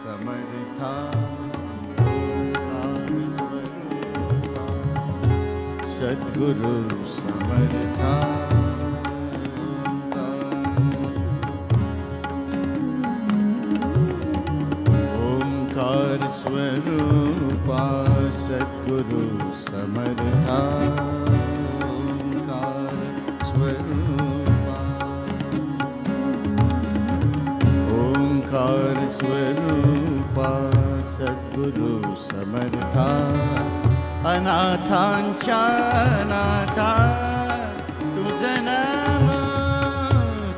समर्था ओंकार स्वरूपा सद्गुरु समर्था ओंकार स्वरूपा सद्गुरु समर्था ओंकार स्वरूपा ओंकार स्वरूपा सद्गुरु समर्था अनाथांच्या नाथा तुझं नाम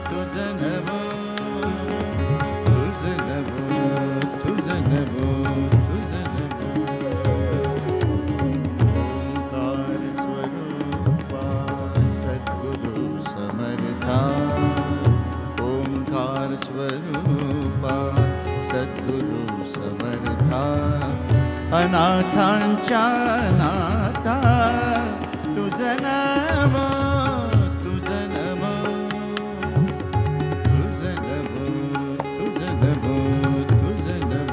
तुझं नम तुझं नम तुझं नम तुझं नम ओंकार स्वरूपा सद्गुरु समर्था ओंकार स्वरूपा सद्गुरु समर्था अनाथांच्या नाथा तुझं नाम तुझं नम तुझं नम तुझं नम तुझं नम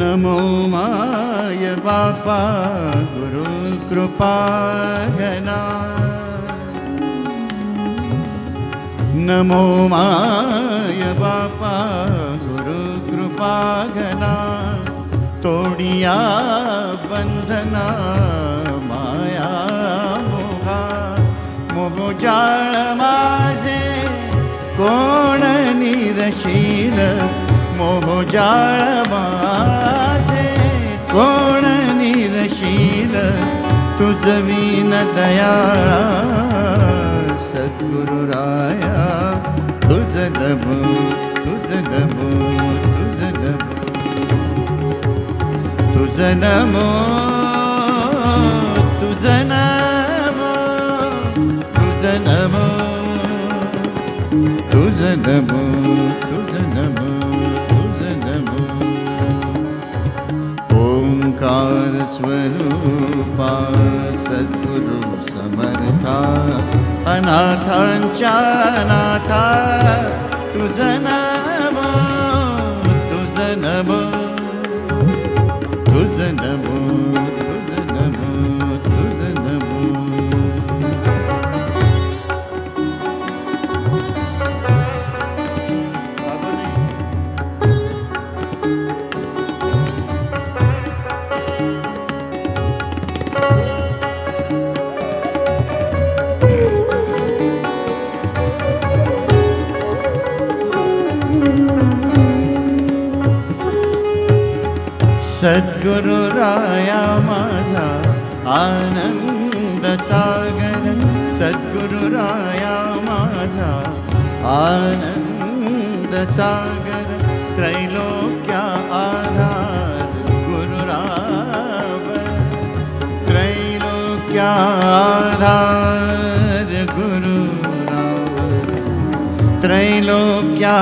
नमो माय बापा गुरु कृपा घना नमो माय बापा गुरु कृपा घना तोडिया बंधना माया मोहा मोहजाळ माझे कोण निरशील मोहजाळ माझे कोण निरशील तुझवीन दयाळा सद्गुरु राया तुझ नम तुझ नम तुझ नम तुझ नम तुझ नम तुझ नम तुझ नम तुझ नम ओंकार स्वरूपा सद्गुरु समर्था अनाथांच्या नाथा तुझं नाम तुझं नम तुझं नम तुझं नम तुझं नम सद्गुरु राया माझा आनंद सागर सद्गुरु राया माझा आनंद सागर त्रैलोक्या आधार गुरुराव त्रैलोक्या आधार गुरुराव त्रैलोक्या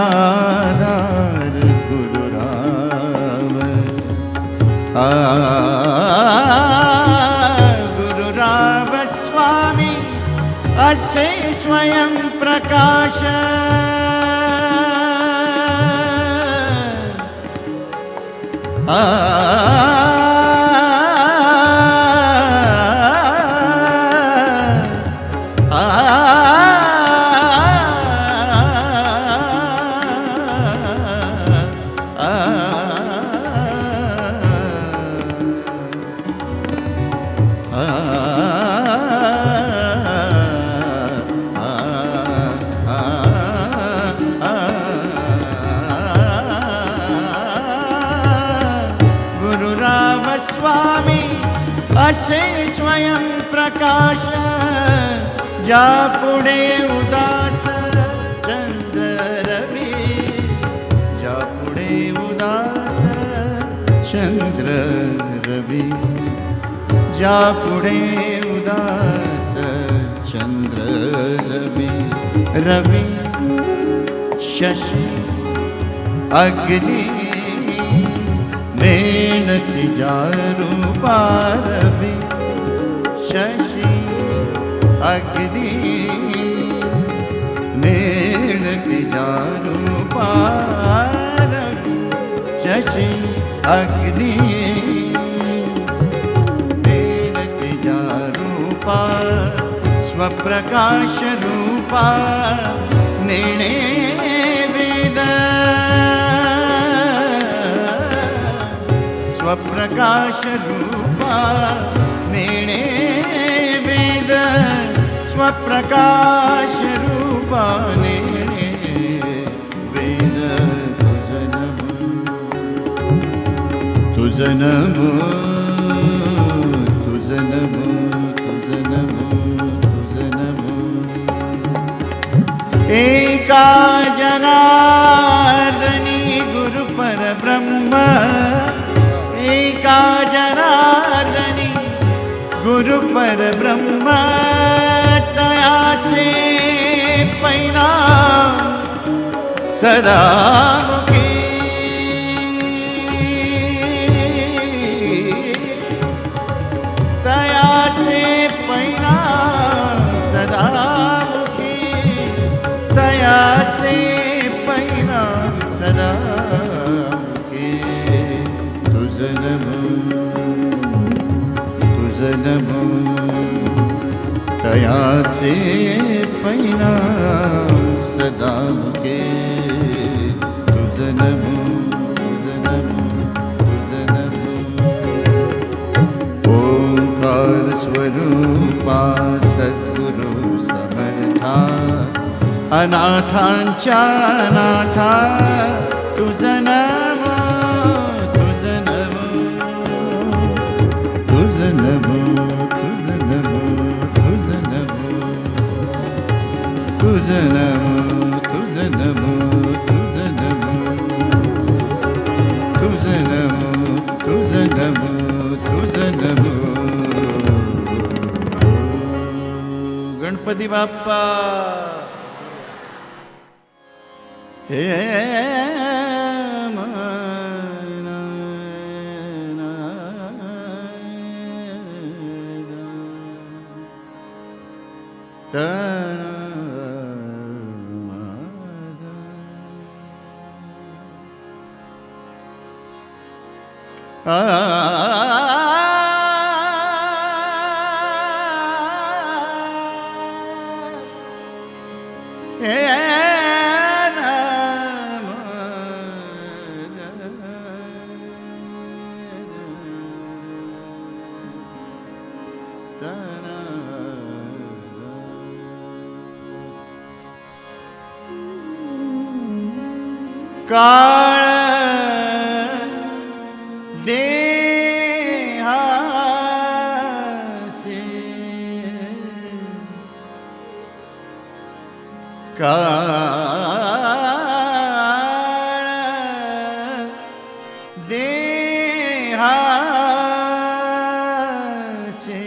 आधार गुरुराव स्वामी असे स्वयं प्रकाश स्वामी असे स्वयं प्रकाश जा पुढे उदास चंद्र रवी जा पुढे ज्या पुढे उदास चंद्र रवी शशी अग्नि मेणती ज्या रूपा रवी शशी अग्नि मेणती ज्या रूपा रवी शशी अग्नि मेणती ज्या रूपा स्वप्रकाश रूपा नेणे वेद स्वप्रकाश रूपा नेणे वेद स्वप्रकाश रूपा नेणे वेद तुझ नमो तुझ नमो तुझ नमो तुझ नमो एका जनार्दनी गुरु परब्रह्म एका जनार्दनी गुरु परब्रह्म तयाचे परिणाम सदा मुखी तयाचे परिणाम सदा मुखी तयाचे परिणाम सदा मुखी तुझ नमो तुझ नमो तयाचे परिणाम सदा मुखे तुझ नमो तुझ नमो तुझ नमो ओंकार स्वरूपा सद्गुरु समर्था अनाथांच्या नाथा तुझ नमो तुझ नमो तुझ नमो तुझ नमो तुझ नमो तुझ नमो तुझ नमो तुझ नमो तुझ नमो तुझ नमो तुझ नमो गणपती बाप्पा हे काळ देहासी काळ देहासी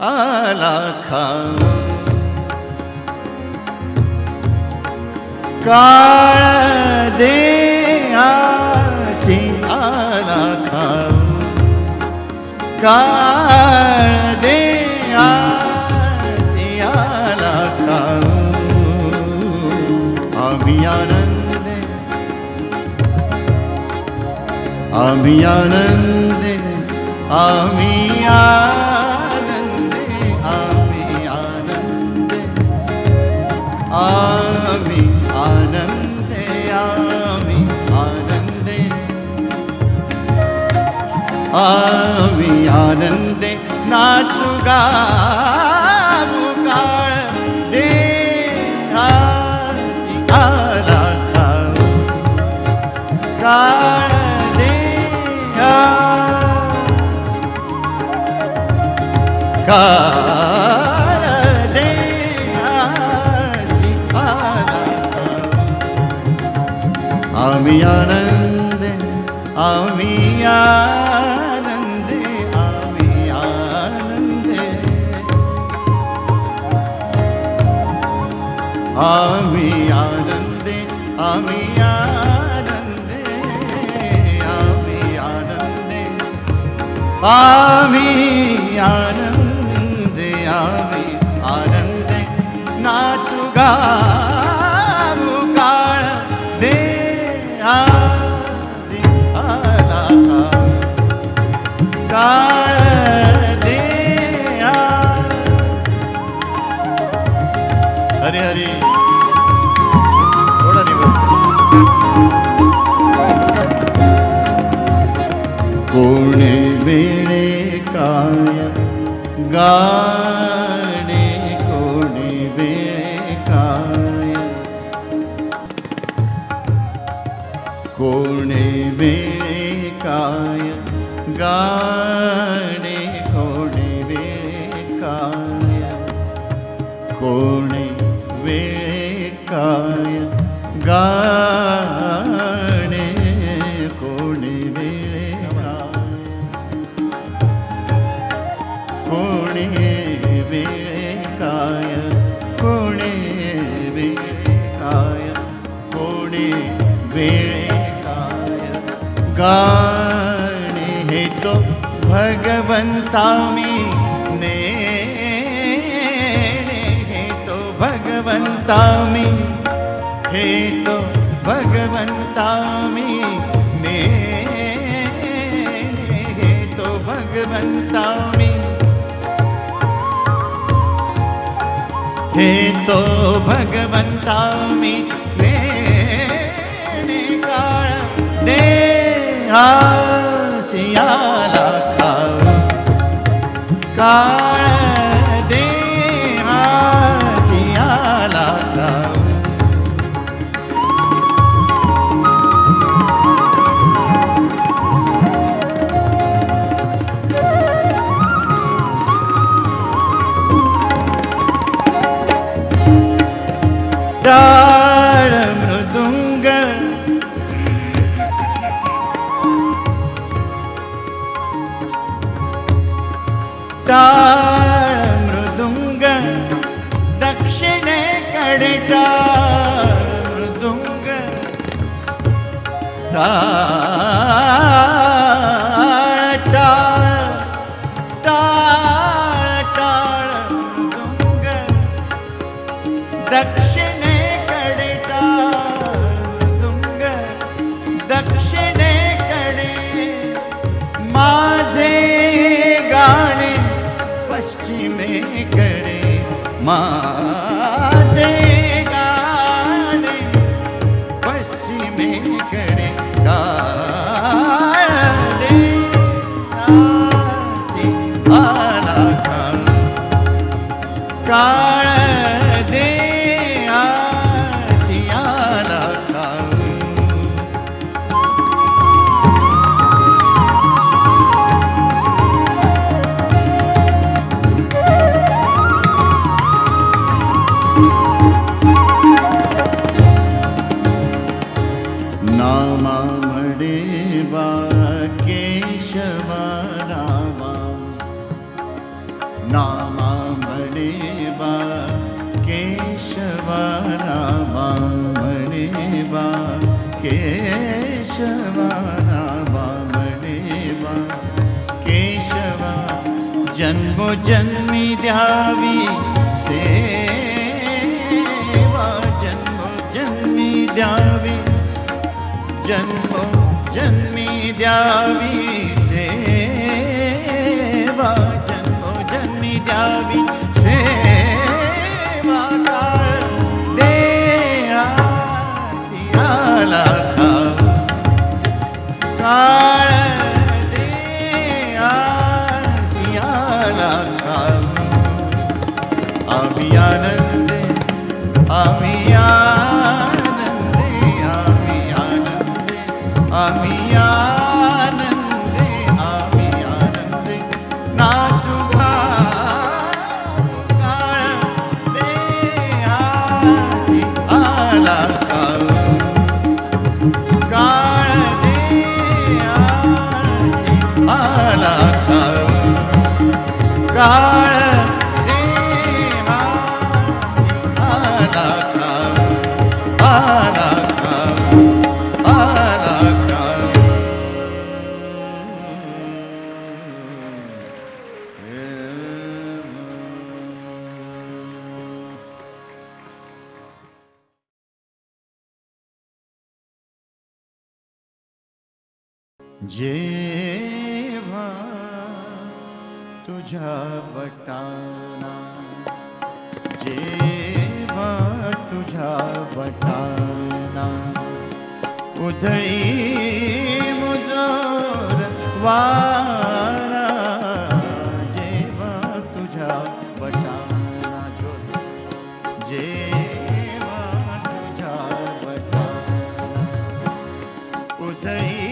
आला खाऊ काळ देहासी आला खाऊ काळ देहासी आला खाऊ आम्ही आनंदे आम्ही आनंदे आम्ही आनंदे आम्ही आनंदे आम्ही आनंदे आम्ही आनंदे आम्ही आनंदे नाचू गाऊ काळ देहासी आला खाऊ काळ देहा काळ देहासी आला आम्ही आनंदे आम्ही आनंदे आम्ही आनंदे, आम्ही आनंदे, आम्ही आनंदे, आम्ही आनंदे, आम्ही आनंदे, नाचू गाऊ काळ दे आसी आला काळ दे हरे हरे थोडा निघत कोणे वेळे काय गाणे कोणे वेळे काय कोणे वेळे काय गाणे कोणे वेळे काय कोणे वेळे काय गाणे कोणे वेळे कोणे वेळे काय कोणे वेळे काय कोणे वेळे काय गाणे हे तो भगवंता मी भगवंता मी हे तो भगवंता मी हे तो भगवंता मी हे तो भगवंता मी काळ दे आसियाला खाऊ काळ दे आसियाला खाऊ टाळ मृदुंग टाळ मृदुंग दक्षिणेकडे टाळ मृदुंग टाळ टाळ टाळ टाळ मृदुंग दक्षिणेकडे टाळ मृदुंग दक्षिणेकडे माझे गाणे पश्चिमेकडे माझे गाणे पश्चिमेकडे काळ दे आसी आला काळ दे आसी आला नामा म्हणे बा केशवा नामा नामा म्हणे बा केशवा नामा म्हणे बा केशवा नामा म्हणे बा केशवा जन्मोजन्मी द्यावी सेवा जन्मोजन्मी द्यावी जन्मोजन्मी द्यावी सेवा जन्मोजन्मी द्यावी सेवा काळ दे आसियाला खाऊ काळ दे आसियाला खाऊ आम्ही आनंदे आम्ही आनंदे आम्ही आनंदे आम्ही आनंदे आम्ही आनंदे नाचू काळ दे आसी आला खाऊ काळ दे आसी आला खाऊ काळ दे आसी आला खाऊ आला काळ आला काळ जेव्हा तुझ्या बटाना जेव्हा तुझ्या बटाना उधळी मुजोर वारा जेव्हा तुझ्या बटाना जेव्हा तुझ्या बटाना उधळी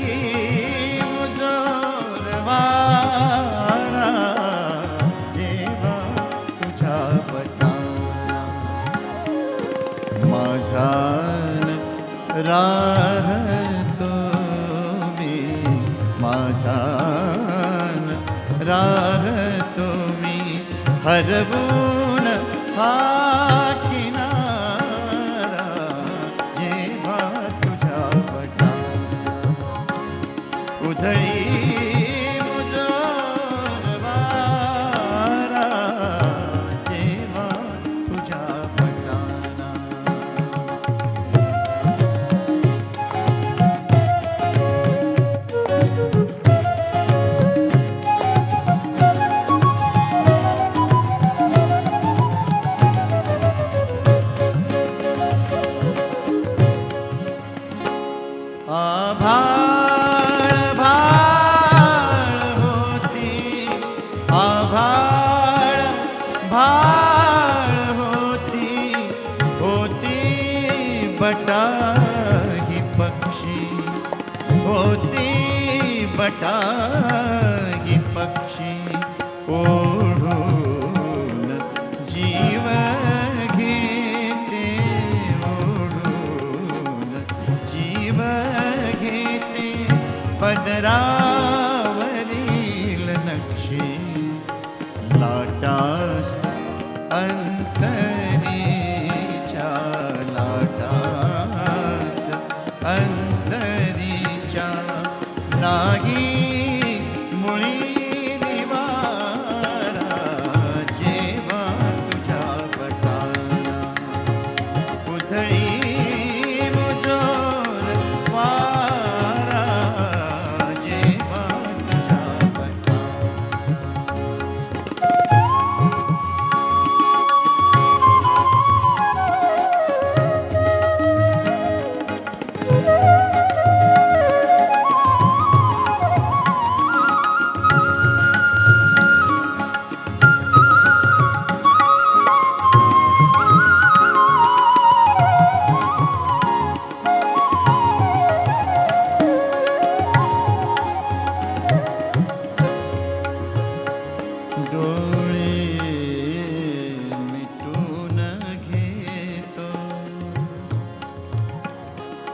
राहतो मी माझान राहतो मी हरवून हा किनारा जेव्हा तुझ्या बटाना उधळी मुजोर वारा जेव्हा तुझ्या बटाना बटाही पक्षी होती बटाही पक्षी ओढून जीव घेते ओढून जीव घेते पदरावरील नक्षी लाटास अंतरीच्या लाटास अंतरीच्या नाही मुळी निवारा जेव्हा तुझ्या बटाना उधळी मुजोर वारा जेव्हा तुझ्या बटाना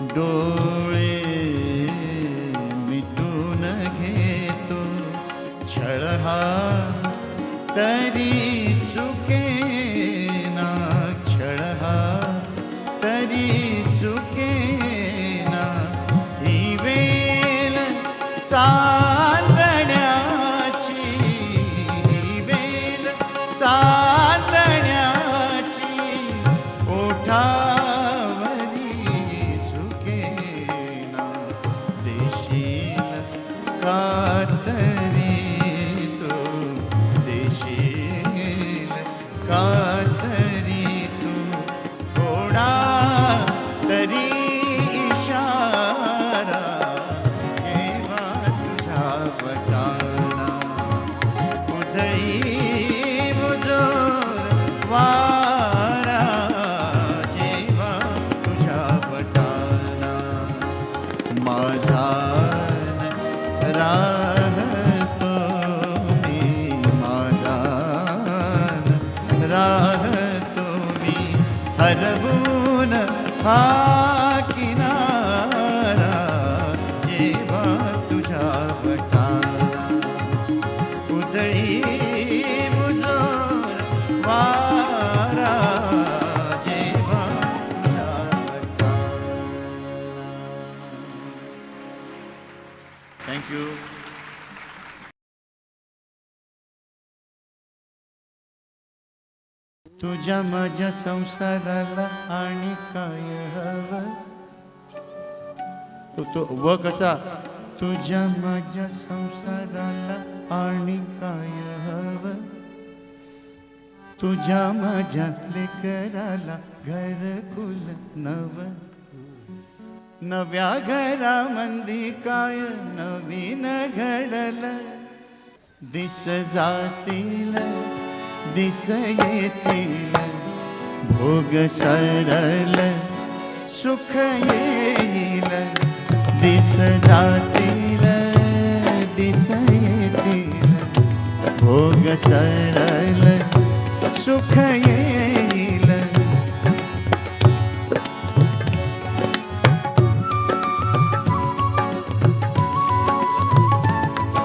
डोळे मिटून घेतो छळ हा तरी चुकेना छळ हा तरी चुकेना ही वेल चांदण्याची ही वेल चांदण्याची ओठा कातरी तू देशील कातरी तू थोडा तरी इशारा केव्हा तुझ्या बटाना उधळी मुजोर वारा जेव्हा तुझ्या बटाना माझा राहतो मी माझान राहतो मी हरवून हा किनारा जेव्हा तुझ्या बटाना उधळी मुजोर वारा जेव्हा तुझ्या बटाना थँक्यू. तुझ्या माझ्या संसाराला आणि काय हवं तो व कसा तुझ्या माझ्या संसाराला आणि काय हवं तुझ्या माझ्या लेकराला घरकुल नव नव्या घरामंदी काय नवीन घडल दिस जातील दिस येतील भोग सरल सुख येईल दिस जातील दिस येतील भोग सरल सुख येईल.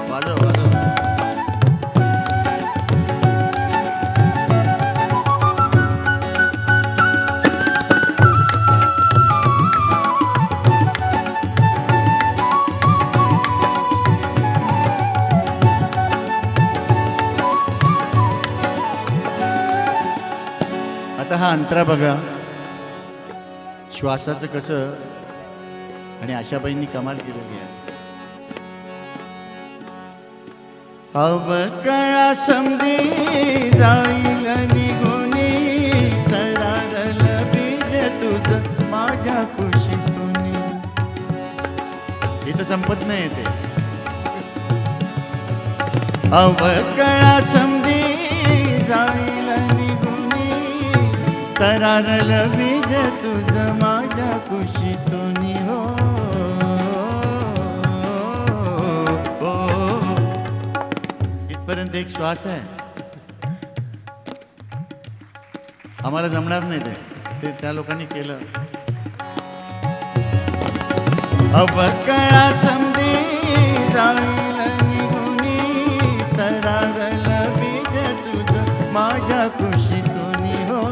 वाजव वाजव. आता हा अंतरा बघा श्वासाचं कसं आणि आशाबाईंनी कमाल केलेली आहे. अवकळा समधी जाईल निघुनी तरारल बीज तुझ माझ्या कुशीतून. इथं संपत नाही ते. अवकळा समधी जाईल तरारल बीज तुझ माझ्या कुशीतून हो. इथपर्यंत एक श्वास आहे. आम्हाला जमणार नाही ते त्या लोकांनी केलं. अवकळा समधी जाईल निघुनी तरारल बीज तुझ माझ्या कुशीतून हो.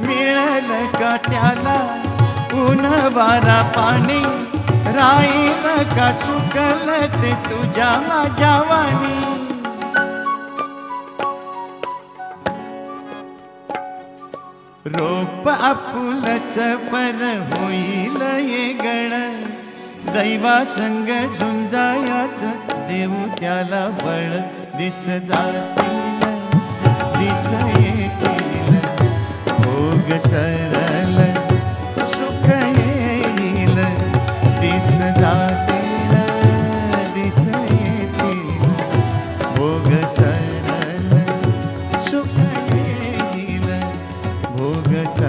मिळेल का त्याला ऊन वारा पाणी राहील का सुकल ते तुझ्या माझ्या वाणी. रोप आपुलच पर होईल ये गळ दैवा संग झुंजायाच देऊ त्याला बळ दिस जातील दिस येतील भोग सरल सुख येईल दिस जातील दिस येतील भोग सरल सुख येईल भोग सरल